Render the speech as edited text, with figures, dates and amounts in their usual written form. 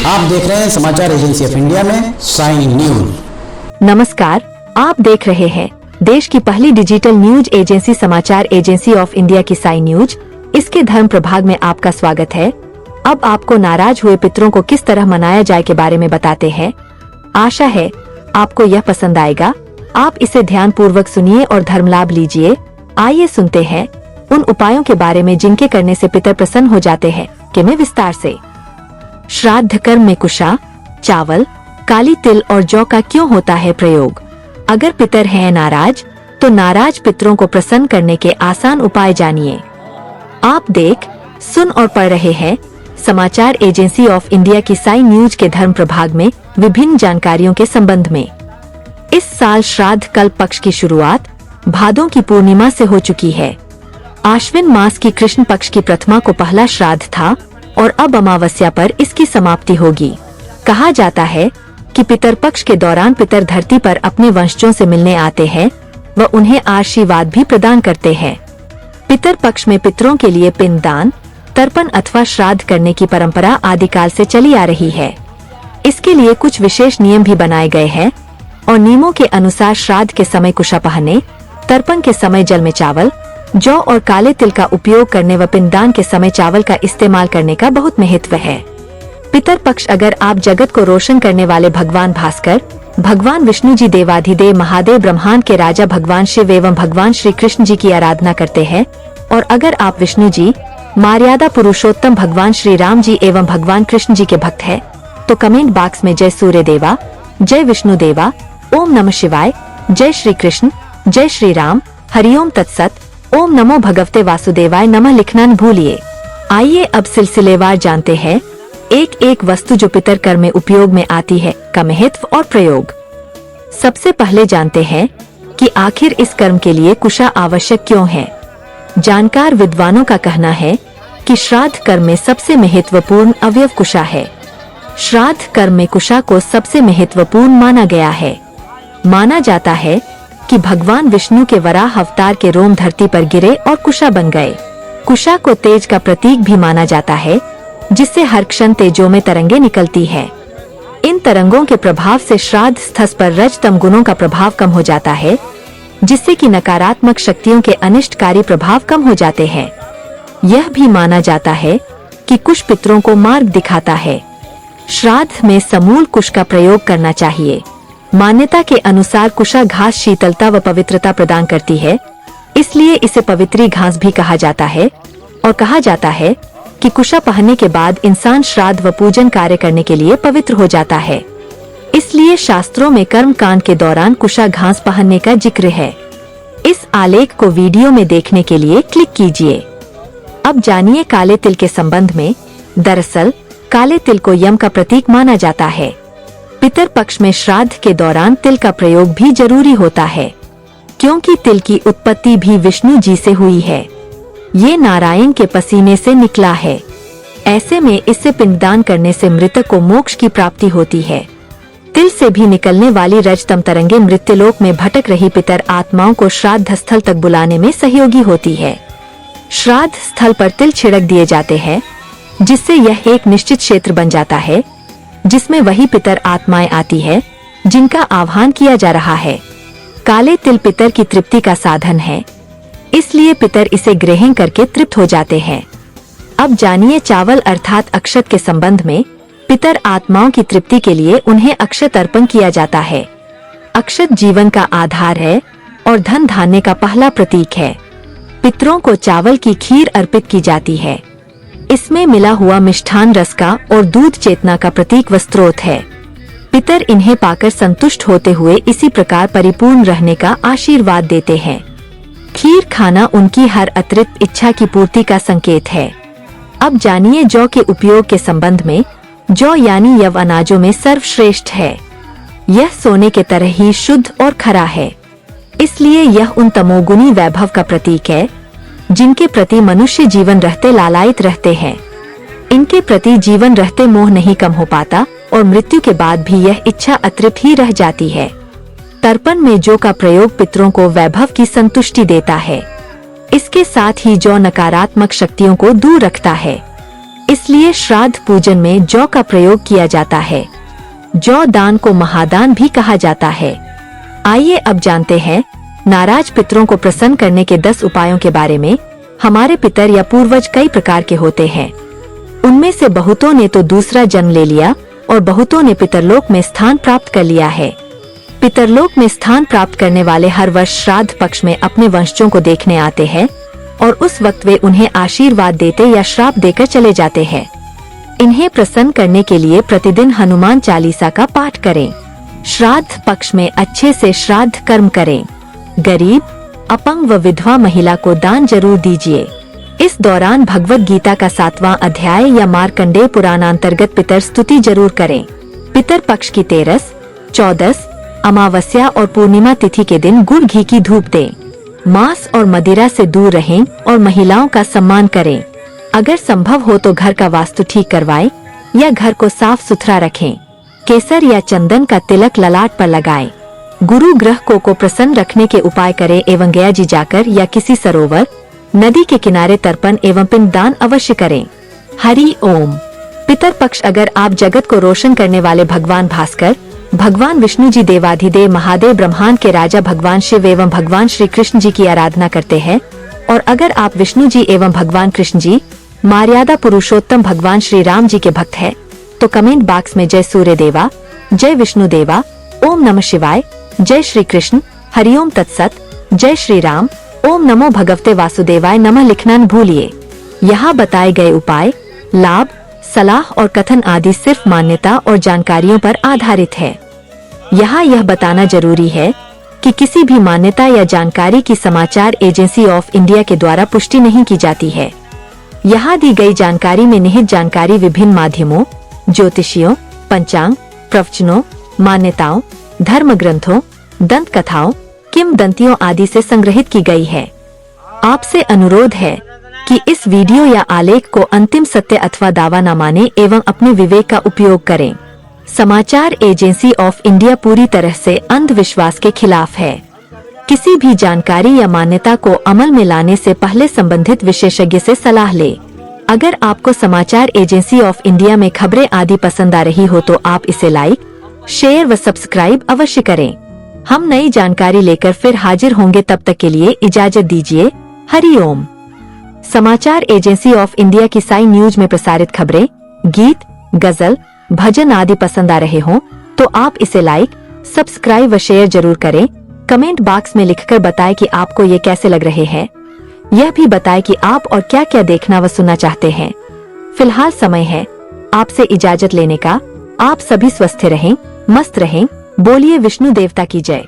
आप देख रहे हैं समाचार एजेंसी ऑफ इंडिया में साई न्यूज। नमस्कार, आप देख रहे हैं देश की पहली डिजिटल न्यूज एजेंसी समाचार एजेंसी ऑफ इंडिया की साई न्यूज। इसके धर्म प्रभाग में आपका स्वागत है। अब आपको नाराज हुए पितरों को किस तरह मनाया जाए के बारे में बताते हैं। आशा है आपको यह पसंद आएगा। आप इसे ध्यान पूर्वक सुनिए और धर्म लाभ लीजिए। आइए सुनते हैं उन उपायों के बारे में जिनके करने से पितर प्रसन्न हो जाते हैं कि मैं विस्तार से। श्राद्ध कर्म में कुशा, चावल, काली तिल और जौ का क्यों होता है प्रयोग। अगर पितर हैं नाराज तो नाराज पितरों को प्रसन्न करने के आसान उपाय जानिए। आप देख, सुन और पढ़ रहे हैं समाचार एजेंसी ऑफ इंडिया की साई न्यूज के धर्म प्रभाग में विभिन्न जानकारियों के संबंध में। इस साल श्राद्ध कल्प पक्ष की शुरुआत भादों की पूर्णिमा से हो चुकी है। आश्विन मास की कृष्ण पक्ष की प्रथमा को पहला श्राद्ध था और अब अमावस्या पर इसकी समाप्ति होगी। कहा जाता है कि पितर पक्ष के दौरान पितर धरती पर अपने वंशजों से मिलने आते हैं व उन्हें आशीर्वाद भी प्रदान करते हैं। पितर पक्ष में पितरों के लिए पिंडदान, तर्पण अथवा श्राद्ध करने की परंपरा आदिकाल से चली आ रही है। इसके लिए कुछ विशेष नियम भी बनाए गए हैं और नियमों के अनुसार श्राद्ध के समय कुशा पहनने, तर्पण के समय जल में चावल, जौ और काले तिल का उपयोग करने व पिंडदान के समय चावल का इस्तेमाल करने का बहुत महत्व है। पितर पक्ष अगर आप जगत को रोशन करने वाले भगवान भास्कर, भगवान विष्णु जी, देवाधिदेव महादेव, ब्रह्मांड के राजा भगवान शिव एवं भगवान श्री कृष्ण जी की आराधना करते हैं और अगर आप विष्णु जी, मर्यादा पुरुषोत्तम भगवान श्री राम जी एवं भगवान कृष्ण जी के भक्त हैं, तो कमेंट बॉक्स में जय सूर्य देवा, जय विष्णु देवा, ओम नमः शिवाय, जय श्री कृष्ण, जय श्री राम, हरिओम तत्सत, ओम नमो भगवते वासुदेवाय नमः लिखना न भूलिए। आइए अब सिलसिलेवार जानते हैं एक एक वस्तु जो पितर कर्म में उपयोग में आती है का महत्व और प्रयोग। सबसे पहले जानते हैं कि आखिर इस कर्म के लिए कुशा आवश्यक क्यों है। जानकार विद्वानों का कहना है कि श्राद्ध कर्म में सबसे महत्वपूर्ण अवयव कुशा है। श्राद्ध कर्म में कुशा को सबसे महत्वपूर्ण माना गया है। माना जाता है कि भगवान विष्णु के वराह अवतार के रोम धरती पर गिरे और कुशा बन गए। कुशा को तेज का प्रतीक भी माना जाता है, जिससे हर क्षण तेजों में तरंगे निकलती है। इन तरंगों के प्रभाव से श्राद्ध स्थल पर रज तम गुणों का प्रभाव कम हो जाता है, जिससे कि नकारात्मक शक्तियों के अनिष्टकारी प्रभाव कम हो जाते हैं। यह भी माना जाता है कि कुश पितरों को मार्ग दिखाता है। श्राद्ध में समूल कुश का प्रयोग करना चाहिए। मान्यता के अनुसार कुशा घास शीतलता व पवित्रता प्रदान करती है, इसलिए इसे पवित्री घास भी कहा जाता है और कहा जाता है कि कुशा पहनने के बाद इंसान श्राद्ध व पूजन कार्य करने के लिए पवित्र हो जाता है। इसलिए शास्त्रों में कर्म कांड के दौरान कुशा घास पहनने का जिक्र है। इस आलेख को वीडियो में देखने के लिए क्लिक कीजिए। अब जानिए काले तिल के संबंध में। दरअसल काले तिल को यम का प्रतीक माना जाता है। पितर पक्ष में श्राद्ध के दौरान तिल का प्रयोग भी जरूरी होता है, क्योंकि तिल की उत्पत्ति भी विष्णु जी से हुई है। ये नारायण के पसीने से निकला है। ऐसे में इससे पिंडदान करने से मृतक को मोक्ष की प्राप्ति होती है। तिल से भी निकलने वाली रजतम तरंगे मृत्युलोक में भटक रही पितर आत्माओं को श्राद्ध स्थल तक बुलाने में सहयोगी होती है। श्राद्ध स्थल पर तिल छिड़क दिए जाते हैं, जिससे यह एक निश्चित क्षेत्र बन जाता है, जिसमें वही पितर आत्माएं आती है जिनका आह्वान किया जा रहा है। काले तिल पितर की तृप्ति का साधन है, इसलिए पितर इसे ग्रहण करके तृप्त हो जाते हैं। अब जानिए चावल अर्थात अक्षत के संबंध में। पितर आत्माओं की तृप्ति के लिए उन्हें अक्षत अर्पण किया जाता है। अक्षत जीवन का आधार है और धन धान्य का पहला प्रतीक है। पितरों को चावल की खीर अर्पित की जाती है। इसमें मिला हुआ मिष्ठान रस का और दूध चेतना का प्रतीक व स्रोत है। पितर इन्हें पाकर संतुष्ट होते हुए इसी प्रकार परिपूर्ण रहने का आशीर्वाद देते हैं। खीर खाना उनकी हर अतिरिक्त इच्छा की पूर्ति का संकेत है। अब जानिए जौ के उपयोग के संबंध में। जौ यानी यव अनाजों में सर्वश्रेष्ठ है। यह सोने के तरह ही शुद्ध और खरा है, इसलिए यह उन तमोगुणी वैभव का प्रतीक है जिनके प्रति मनुष्य जीवन रहते लालायित रहते हैं। इनके प्रति जीवन रहते मोह नहीं कम हो पाता और मृत्यु के बाद भी यह इच्छा अतृप्त ही रह जाती है। तर्पण में जौ का प्रयोग पितरों को वैभव की संतुष्टि देता है। इसके साथ ही जौ नकारात्मक शक्तियों को दूर रखता है। इसलिए श्राद्ध पूजन में जौ का प्रयोग किया जाता है। जौ दान को महादान भी कहा जाता है। आइए अब जानते हैं नाराज पितरों को प्रसन्न करने के 10 उपायों के बारे में। हमारे पितर या पूर्वज कई प्रकार के होते हैं। उनमें से बहुतों ने तो दूसरा जन्म ले लिया और बहुतों ने पितरलोक में स्थान प्राप्त कर लिया है। पितरलोक में स्थान प्राप्त करने वाले हर वर्ष श्राद्ध पक्ष में अपने वंशजों को देखने आते हैं और उस वक्त वे उन्हें आशीर्वाद देते या श्राप देकर चले जाते हैं। इन्हें प्रसन्न करने के लिए प्रतिदिन हनुमान चालीसा का पाठ करें। श्राद्ध पक्ष में अच्छे से श्राद्ध कर्म करें। गरीब, अपंग व विधवा महिला को दान जरूर दीजिए। इस दौरान भगवत गीता का 7वां अध्याय या मार्कंडेय पुराणांतर्गत पितर स्तुति जरूर करें। पितर पक्ष की 13, 14, अमावस्या और पूर्णिमा तिथि के दिन गुड़ घी की धूप दें। मांस और मदिरा से दूर रहें और महिलाओं का सम्मान करें। अगर संभव हो तो घर का वास्तु ठीक करवाएं या घर को साफ सुथरा रखें। केसर या चंदन का तिलक ललाट पर लगाएं। गुरु ग्रह को प्रसन्न रखने के उपाय करें एवं गया जी जाकर या किसी सरोवर, नदी के किनारे तर्पण एवं पिंडदान अवश्य करें। हरि ओम। पितर पक्ष अगर आप जगत को रोशन करने वाले भगवान भास्कर, भगवान विष्णु जी, देवाधिदेव महादेव, ब्रह्मांड के राजा भगवान शिव एवं भगवान श्री कृष्ण जी की आराधना करते हैं और अगर आप विष्णु जी एवं भगवान कृष्ण जी, मर्यादा पुरुषोत्तम भगवान श्री राम जी के भक्त हैं, तो कमेंट बॉक्स में जय सूर्य देवा, जय विष्णु देवा, ओम नमः शिवाय, जय श्री कृष्ण, हरिओम तत्सत, जय श्री राम, ओम नमो भगवते वासुदेवाय नमः लिखना न भूलिए। यहाँ बताए गए उपाय, लाभ, सलाह और कथन आदि सिर्फ मान्यता और जानकारियों पर आधारित है। यहाँ यह बताना जरूरी है कि किसी भी मान्यता या जानकारी की समाचार एजेंसी ऑफ इंडिया के द्वारा पुष्टि नहीं की जाती है। यहाँ दी गई जानकारी में निहित जानकारी विभिन्न माध्यमों, ज्योतिषियों, पंचांग, प्रवचनों, मान्यताओं, धर्म ग्रंथों, दंत कथाओं, किंवदंतियों आदि से संग्रहित की गई है। आपसे अनुरोध है कि इस वीडियो या आलेख को अंतिम सत्य अथवा दावा न माने एवं अपने विवेक का उपयोग करें। समाचार एजेंसी ऑफ इंडिया पूरी तरह से अंधविश्वास के खिलाफ है। किसी भी जानकारी या मान्यता को अमल में लाने से पहले संबंधित विशेषज्ञ से सलाह ले। अगर आपको समाचार एजेंसी ऑफ इंडिया में खबरें आदि पसंद आ रही हो तो आप इसे लाइक, शेयर व सब्सक्राइब अवश्य करें। हम नई जानकारी लेकर फिर हाजिर होंगे, तब तक के लिए इजाजत दीजिए। हरि ओम। समाचार एजेंसी ऑफ इंडिया की साई न्यूज में प्रसारित खबरें, गीत, गजल, भजन आदि पसंद आ रहे हों तो आप इसे लाइक, सब्सक्राइब व शेयर जरूर करें। कमेंट बॉक्स में लिखकर बताएं कि आपको ये कैसे लग रहे हैं। यह भी बताएं कि आप और क्या क्या देखना व सुनना चाहते हैं। फिलहाल समय है आपसे इजाजत लेने का। आप सभी स्वस्थ रहें, मस्त रहें। बोलिए विष्णु देवता की जय।